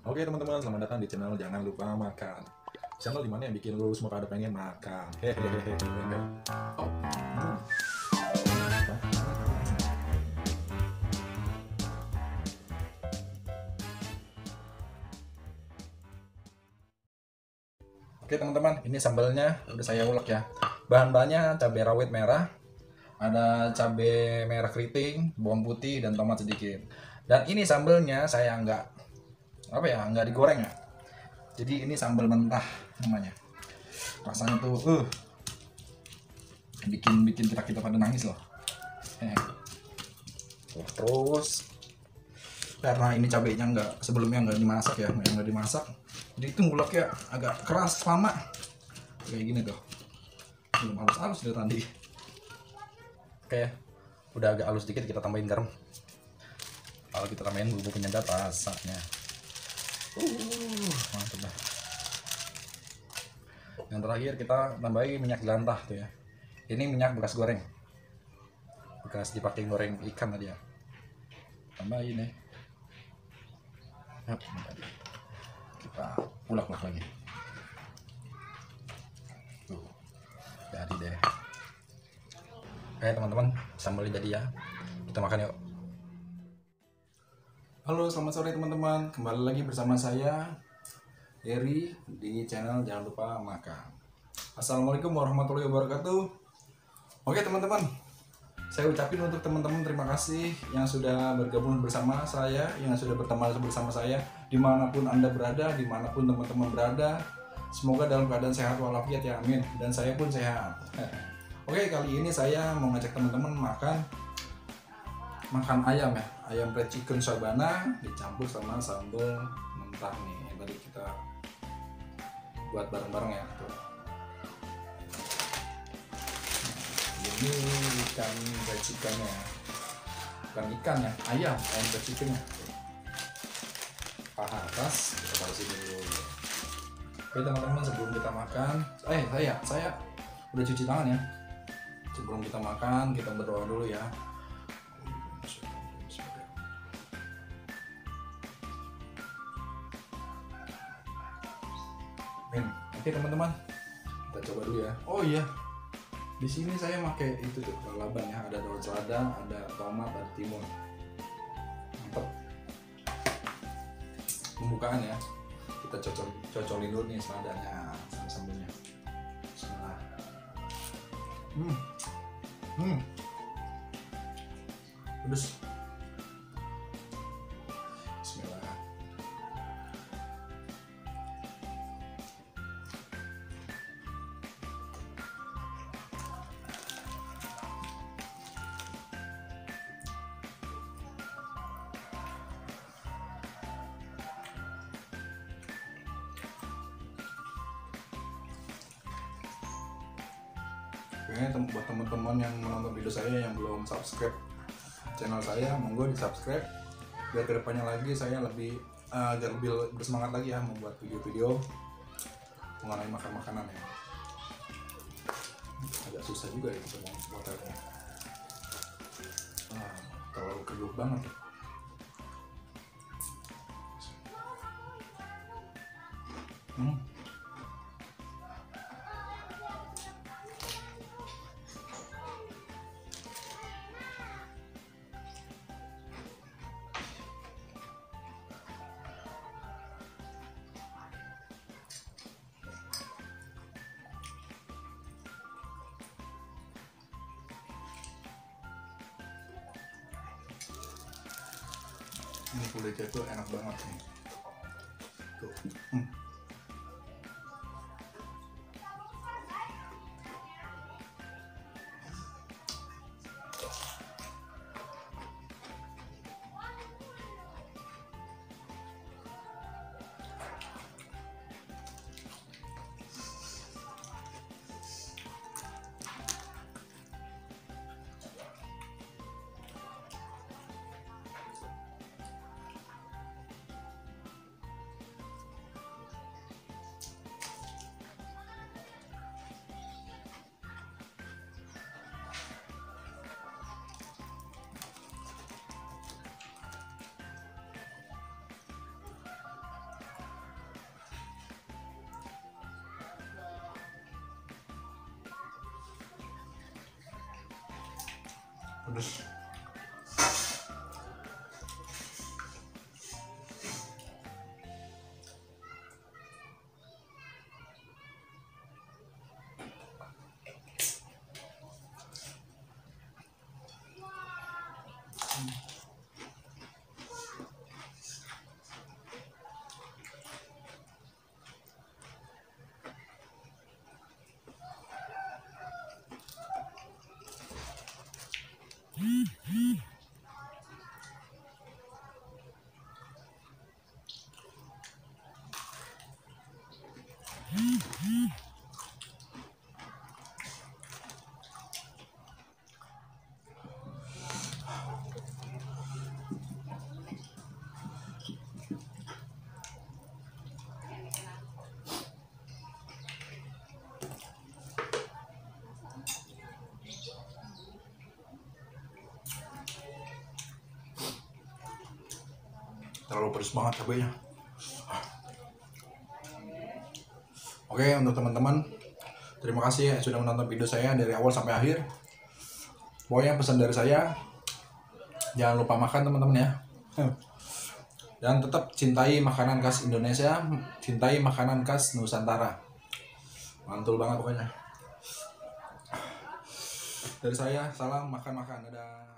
Oke teman-teman, selamat datang di channel Jangan Lupa Makan. Channel dimana yang bikin lu semua pada pengen makan. Hehehe. Oh. Oke teman-teman, ini sambalnya udah saya ulek ya. Bahan-bahannya cabai rawit merah, ada cabai merah keriting, bawang putih, dan tomat sedikit. Dan ini sambalnya saya nggak digoreng ya. Jadi ini sambal mentah namanya. Rasanya tuh bikin kita pada nangis loh. Terus karena ini cabenya sebelumnya nggak dimasak ya, nggak dimasak, jadi itu nguleknya agak keras lama kayak gini tuh. Belum halus dari tadi. Oke, udah agak halus dikit, kita tambahin garam. Kalau kita tambahin bumbu penyedap rasanya mantap dah. Yang terakhir kita tambahin minyak jelantah tuh ya. Ini minyak bekas goreng, bekas dipakai goreng ikan tadi ya. Tambahin ya. Kita ulek-ulek lagi. Tuh, jadi deh. Oke teman-teman, sambalnya jadi ya. Kita makan yuk. Halo, selamat sore teman-teman. Kembali lagi bersama saya Eri di channel Jangan Lupa Makan. Assalamualaikum warahmatullahi wabarakatuh. Oke teman-teman, saya ucapin untuk teman-teman terima kasih yang sudah bergabung bersama saya, yang sudah berteman bersama saya dimanapun Anda berada, dimanapun teman-teman berada. Semoga dalam keadaan sehat walafiat ya, amin. Dan saya pun sehat. Oke, kali ini saya mau ngajak teman-teman makan ayam ya, ayam fried chicken sabana dicampur sama sambal mentah nih yang tadi kita buat bareng-bareng ya. Tuh. Ini ikan fried chickennya, bukan ikan ya, ayam fried chickennya. Paha atas kita taruh sini dulu. Oke teman-teman, sebelum kita makan, saya udah cuci tangan ya. Sebelum kita makan, kita berdoa dulu ya. Oke teman-teman, kita coba dulu ya. Oh iya, di sini saya pakai itu tuh lalaban ya, ada daun selada, ada tomat, ada timun. Mantap. Pembukaan ya, kita cocolin dulu nih seladanya sama sambalnya. Bismillah. Pedes. Bismillah. Oke, buat teman-teman yang menonton video saya yang belum subscribe channel saya, monggo di subscribe biar kedepannya lagi saya agar lebih bersemangat lagi ya membuat video-video mengenai makan-makanan ya. Agak susah juga ya kita buatnya. Terlalu keruh banget. Ini kulitnya tuh enak banget nih. Tuh. pedes. Terlalu pedas banget cabenya. Oke, untuk teman-teman, terima kasih ya sudah menonton video saya dari awal sampai akhir. Pokoknya pesan dari saya, jangan lupa makan teman-teman ya. Dan tetap cintai makanan khas Indonesia, cintai makanan khas Nusantara. Mantul banget pokoknya. Dari saya, salam makan-makan. Dadah.